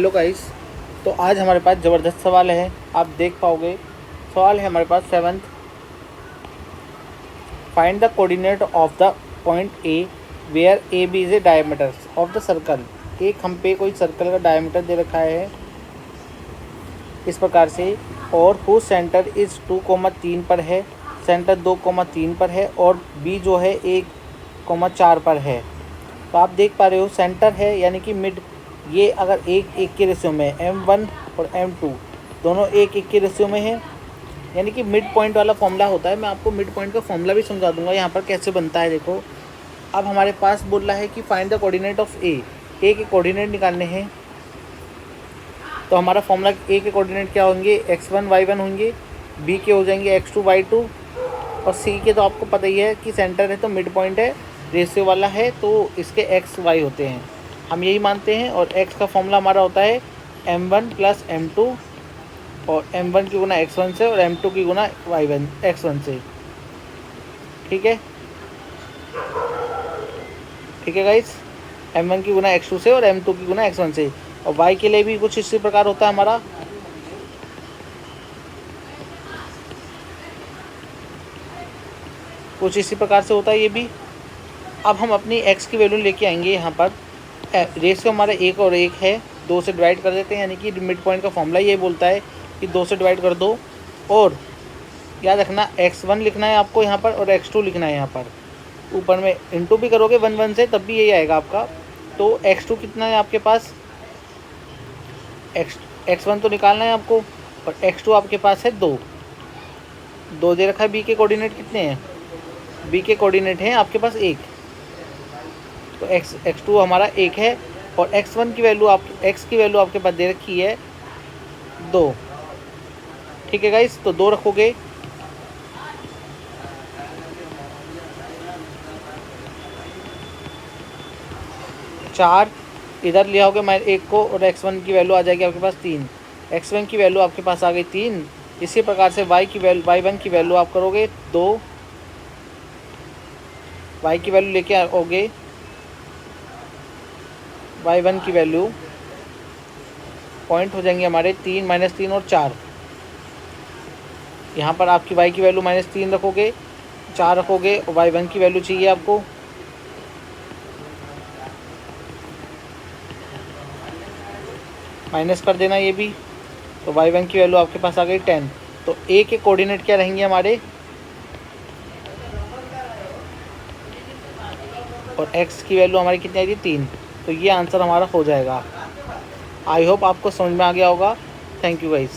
Hello guys, तो आज हमारे पास ज़बरदस्त सवाल है। आप देख पाओगे, सवाल है हमारे पास 7th। Find the coordinate of the point A where A B is a diameter of the circle. एक हम पे कोई सर्कल का डायमीटर दे रखा है इस प्रकार से, और हु सेंटर इज 2,3 पर है, सेंटर 2,3 पर है, और बी जो है 1,4 पर है। तो आप देख पा रहे हो सेंटर है यानी कि मिड, ये अगर 1:1 के रेशियो में है, M1 और M2 दोनों 1:1 के रेशियो में है, यानी कि मिड पॉइंट वाला फॉर्मूला होता है। मैं आपको मिड पॉइंट का फॉर्मूला भी समझा दूंगा यहाँ पर कैसे बनता है। देखो, अब हमारे पास बोल रहा है कि फाइंड द कोऑर्डिनेट ऑफ ए के कोऑर्डिनेट निकालने हैं। तो हमारा फॉर्मूला ए के कोऑर्डिनेट क्या होंगे, x1 y1 होंगे, बी के हो जाएंगे x2 y2, और सी के तो आपको पता ही है कि सेंटर है तो मिड पॉइंट है, रेशियो वाला है तो इसके एक्स वाई होते हैं, हम यही मानते हैं। और x का फॉर्मूला हमारा होता है m1 + m2, और m1 की गुना x1 से और m2 की गुना y1 x1 से। ठीक है गाइस, m1 की गुना x2 से और m2 की गुना x1 से। और y के लिए भी कुछ इसी प्रकार होता है हमारा, कुछ इसी प्रकार से होता है ये भी। अब हम अपनी x की वैल्यू लेके आएंगे यहाँ पर। रेशियो हमारा 1 और 1 है, 2 से डिवाइड कर देते हैं, यानी कि मिड पॉइंट का फॉर्मूला ये बोलता है कि 2 से डिवाइड कर दो। और याद रखना x1 लिखना है आपको यहाँ पर, और x2 लिखना है यहाँ पर। ऊपर में इंटू भी करोगे 1 से तब भी यही आएगा आपका। तो x2 कितना है आपके पास, x1 तो निकालना है आपको, और x2 आपके पास है 2 दे रखा है। b के कोऑर्डिनेट कितने हैं, b के कोऑर्डिनेट हैं आपके पास 1, तो x2 हमारा 1 है, और x1 की वैल्यू x की वैल्यू आपके पास दे रखी है 2। ठीक है गाइस, तो 2 रखोगे, चार इधर ले आओगे माइनस 1 को, और x1 की वैल्यू आ जाएगी आपके पास 3। x1 की वैल्यू आपके पास आ गई 3। इसी प्रकार से y1 की वैल्यू आप करोगे 2, y की वैल्यू लेके आओगे, y1 की वैल्यू पॉइंट हो जाएंगे हमारे 3 -3 और 4। यहाँ पर आपकी y की वैल्यू -3 रखोगे, 4 रखोगे, और y1 की वैल्यू चाहिए आपको माइनस कर देना ये भी। तो y1 की वैल्यू आपके पास आ गई 10। तो a के कोऑर्डिनेट क्या रहेंगे हमारे, और x की वैल्यू हमारी कितनी आई थी 3। तो ये आंसर हमारा हो जाएगा। आई होप आपको समझ में आ गया होगा। Thank you guys.